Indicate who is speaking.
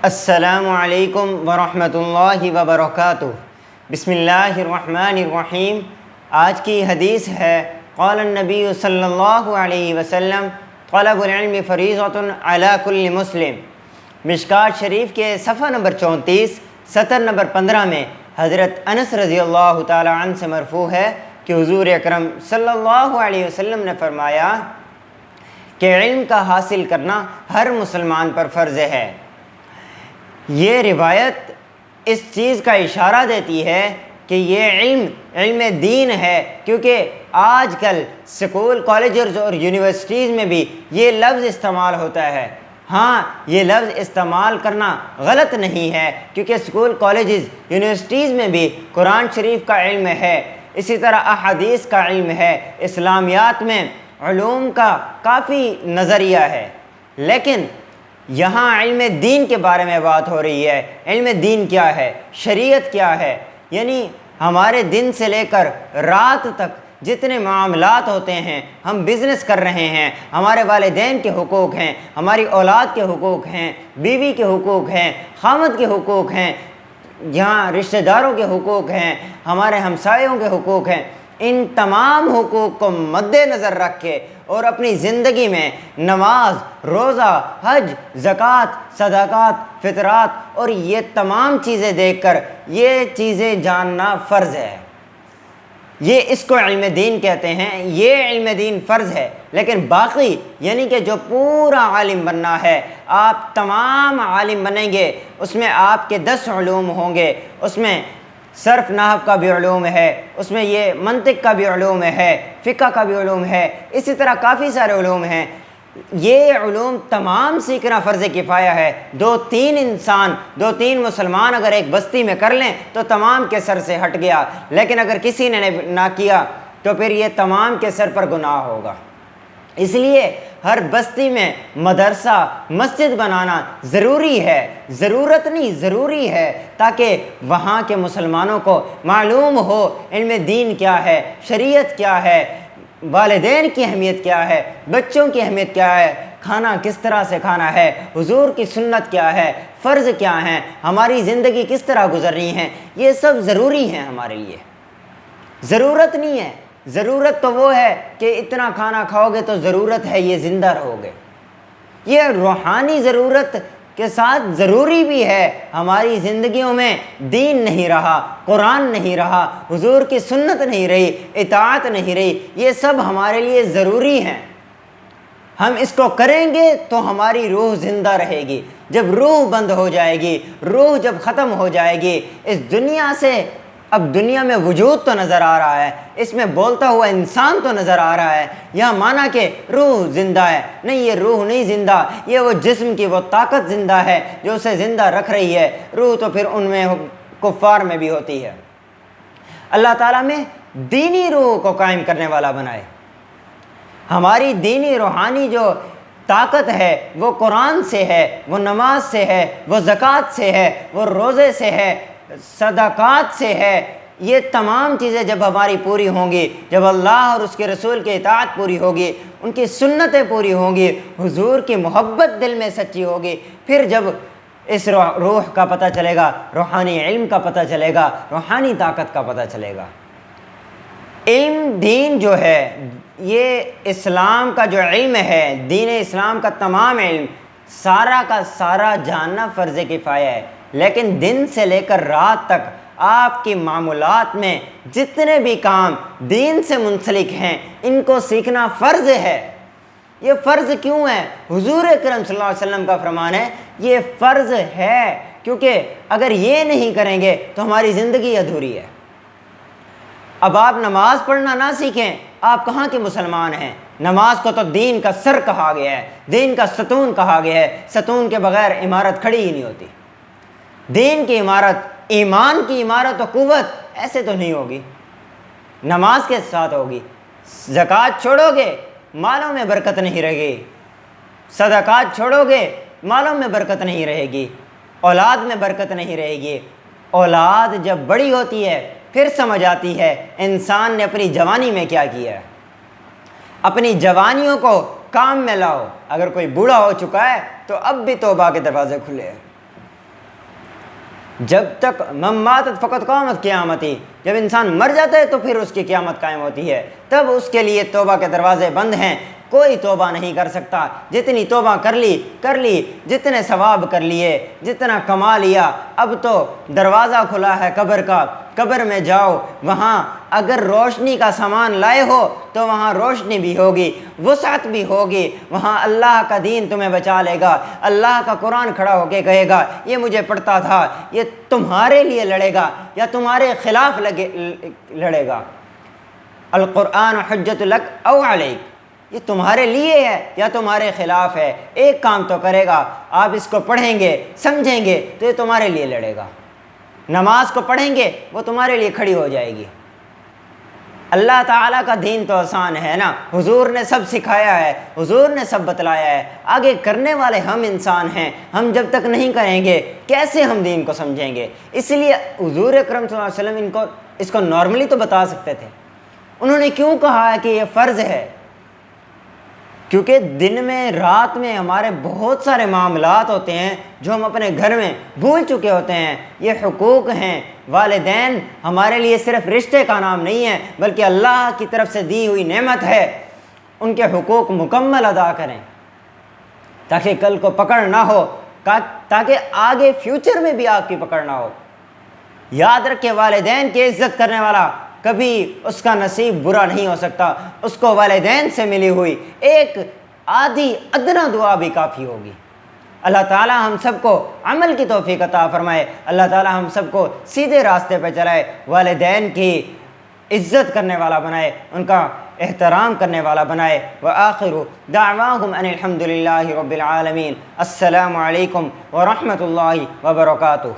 Speaker 1: السلام علیکم ورحمۃ اللہ وبرکاتہ۔ بسم اللہ الرحمن الرحیم۔ آج کی حدیث ہے قال النبی صلی اللہ علیہ وسلم طلب العلم فریضۃ علی کل مسلم۔ مشکات شریف کے صفحہ نمبر 34 سطر نمبر 15 میں حضرت انس رضی اللہ تعالی عنہ سے مرفوع ہے کہ حضور اکرم صلی اللہ علیہ وسلم نے فرمایا کہ علم کا حاصل کرنا ہر مسلمان پر فرض ہے۔ یہ روایت اس چیز کا اشارہ دیتی ہے کہ یہ علم دین ہے، کیونکہ آج کل سکول کالجز اور یونیورسٹیز میں بھی یہ لفظ استعمال ہوتا ہے۔ ہاں، یہ لفظ استعمال کرنا غلط نہیں ہے، کیونکہ سکول کالجز یونیورسٹیز میں بھی قرآن شریف کا علم ہے، اسی طرح احادیث کا علم ہے، اسلامیات میں علوم کا کافی نظریہ ہے، لیکن یہاں علم دین کے بارے میں بات ہو رہی ہے۔ علم دین کیا ہے؟ شریعت کیا ہے؟ یعنی ہمارے دن سے لے کر رات تک جتنے معاملات ہوتے ہیں، ہم بزنس کر رہے ہیں، ہمارے والدین کے حقوق ہیں، ہماری اولاد کے حقوق ہیں، بیوی کے حقوق ہیں، خامد کے حقوق ہیں، یہاں رشتہ داروں کے حقوق ہیں، ہمارے ہمسایوں کے حقوق ہیں، ان تمام حقوق کو مد نظر رکھ کے اور اپنی زندگی میں نماز، روزہ، حج، زکوٰۃ، صدقات، فطرات اور یہ تمام چیزیں دیکھ کر یہ چیزیں جاننا فرض ہے۔ یہ اس کو علم دین کہتے ہیں، یہ علم دین فرض ہے۔ لیکن باقی یعنی کہ جو پورا عالم بننا ہے، آپ تمام عالم بنیں گے، اس میں آپ کے 10 علوم ہوں گے، اس میں صرف نحو کا بھی علوم ہے، اس میں یہ منطق کا بھی علوم ہے، فقہ کا بھی علوم ہے، اسی طرح کافی سارے علوم ہیں۔ یہ علوم تمام سیکھنا فرض کفایہ ہے۔ دو تین مسلمان اگر ایک بستی میں کر لیں تو تمام کے سر سے ہٹ گیا، لیکن اگر کسی نے نہ کیا تو پھر یہ تمام کے سر پر گناہ ہوگا۔ اس لیے ہر بستی میں مدرسہ، مسجد بنانا ضروری ہے، ضرورت نہیں ضروری ہے، تاکہ وہاں کے مسلمانوں کو معلوم ہو علم دین کیا ہے، شریعت کیا ہے، والدین کی اہمیت کیا ہے، بچوں کی اہمیت کیا ہے، کھانا کس طرح سے کھانا ہے، حضور کی سنت کیا ہے، فرض کیا ہیں، ہماری زندگی کس طرح گزرنی ہے، یہ سب ضروری ہیں ہمارے لیے۔ ضرورت نہیں ہے، ضرورت تو وہ ہے کہ اتنا کھانا کھاؤ گے تو ضرورت ہے یہ زندہ رہو گے۔ یہ روحانی ضرورت کے ساتھ ضروری بھی ہے۔ ہماری زندگیوں میں دین نہیں رہا، قرآن نہیں رہا، حضور کی سنت نہیں رہی، اطاعت نہیں رہی، یہ سب ہمارے لیے ضروری ہیں۔ ہم اس کو کریں گے تو ہماری روح زندہ رہے گی۔ جب روح بند ہو جائے گی، روح جب ختم ہو جائے گی، اس دنیا سے اب دنیا میں وجود تو نظر آ رہا ہے، اس میں بولتا ہوا انسان تو نظر آ رہا ہے، یہاں مانا کہ روح زندہ ہے، نہیں، یہ روح نہیں زندہ، یہ وہ جسم کی وہ طاقت زندہ ہے جو اسے زندہ رکھ رہی ہے۔ روح تو پھر ان میں کفار میں بھی ہوتی ہے۔ اللہ تعالیٰ میں دینی روح کو قائم کرنے والا بنائے۔ ہماری دینی روحانی جو طاقت ہے وہ قرآن سے ہے، وہ نماز سے ہے، وہ زکوٰۃ سے ہے، وہ روزے سے ہے، صدقات سے ہے۔ یہ تمام چیزیں جب ہماری پوری ہوں گی، جب اللہ اور اس کے رسول کی اطاعت پوری ہوگی، ان کی سنتیں پوری ہوں گی، حضور کی محبت دل میں سچی ہوگی، پھر جب اس روح کا پتہ چلے گا، روحانی علم کا پتہ چلے گا، روحانی طاقت کا پتہ چلے گا۔ علم دین جو ہے، یہ اسلام کا جو علم ہے، دین اسلام کا تمام علم سارا کا سارا جاننا فرض کفایہ ہے، لیکن دن سے لے کر رات تک آپ کی معمولات میں جتنے بھی کام دین سے منسلک ہیں ان کو سیکھنا فرض ہے۔ یہ فرض کیوں ہے؟ حضور اکرم صلی اللہ علیہ وسلم کا فرمان ہے یہ فرض ہے، کیونکہ اگر یہ نہیں کریں گے تو ہماری زندگی ادھوری ہے۔ اب آپ نماز پڑھنا نہ سیکھیں، آپ کہاں کے مسلمان ہیں؟ نماز کو تو دین کا سر کہا گیا ہے، دین کا ستون کہا گیا ہے، ستون کے بغیر عمارت کھڑی ہی نہیں ہوتی۔ دین کی عمارت، ایمان کی عمارت و قوت ایسے تو نہیں ہوگی، نماز کے ساتھ ہوگی۔ زکوٰۃ چھوڑو گے، مالوں میں برکت نہیں رہے گی، صدقات چھوڑو گے، مالوں میں برکت نہیں رہے گی، اولاد میں برکت نہیں رہے گی۔ اولاد جب بڑی ہوتی ہے پھر سمجھ آتی ہے انسان نے اپنی جوانی میں کیا کیا ہے۔ اپنی جوانیوں کو کام میں لاؤ۔ اگر کوئی بوڑھا ہو چکا ہے تو اب بھی توبہ کے دروازے کھلے ہیں، جب تک مماتت فقط قامت قیامتی، جب انسان مر جاتا ہے تو پھر اس کی قیامت قائم ہوتی ہے، تب اس کے لیے توبہ کے دروازے بند ہیں، کوئی توبہ نہیں کر سکتا۔ جتنی توبہ کر لی، جتنے ثواب کر لیے، جتنا کما لیا، اب تو دروازہ کھلا ہے قبر کا، قبر میں جاؤ، وہاں اگر روشنی کا سامان لائے ہو تو وہاں روشنی بھی ہوگی، وسعت بھی ہوگی، وہاں اللہ کا دین تمہیں بچا لے گا، اللہ کا قرآن کھڑا ہو کے کہے گا یہ مجھے پڑھتا تھا، یہ تمہارے لیے لڑے گا یا تمہارے خلاف لڑے گا۔ القرآن حجت لک او علیک، یہ تمہارے لیے ہے یا تمہارے خلاف ہے، ایک کام تو کرے گا، آپ اس کو پڑھیں گے، سمجھیں گے تو یہ تمہارے لیے لڑے گا، نماز کو پڑھیں گے وہ تمہارے لیے کھڑی ہو جائے گی۔ اللہ تعالیٰ کا دین تو آسان ہے نا، حضور نے سب سکھایا ہے، حضور نے سب بتلایا ہے، آگے کرنے والے ہم انسان ہیں، ہم جب تک نہیں کریں گے کیسے ہم دین کو سمجھیں گے؟ اس لیے حضور اکرم صلی اللہ علیہ وسلم اس کو نارملی تو بتا سکتے تھے، انہوں نے کیوں کہا ہے کہ یہ فرض ہے؟ کیونکہ دن میں رات میں ہمارے بہت سارے معاملات ہوتے ہیں جو ہم اپنے گھر میں بھول چکے ہوتے ہیں، یہ حقوق ہیں۔ والدین ہمارے لیے صرف رشتے کا نام نہیں ہے بلکہ اللہ کی طرف سے دی ہوئی نعمت ہے، ان کے حقوق مکمل ادا کریں تاکہ کل کو پکڑ نہ ہو، تاکہ آگے فیوچر میں بھی آپ کی پکڑ نہ ہو۔ یاد رکھیں والدین کی عزت کرنے والا کبھی اس کا نصیب برا نہیں ہو سکتا، اس کو والدین سے ملی ہوئی ایک آدھی ادنا دعا بھی کافی ہوگی۔ اللہ تعالیٰ ہم سب کو عمل کی توفیق عطا فرمائے، اللہ تعالیٰ ہم سب کو سیدھے راستے پہ چلائے، والدین کی عزت کرنے والا بنائے، ان کا احترام کرنے والا بنائے۔ وآخر دعواہم ان الحمد للہ رب العالمین۔ السلام علیکم ورحمۃ اللہ وبرکاتہ۔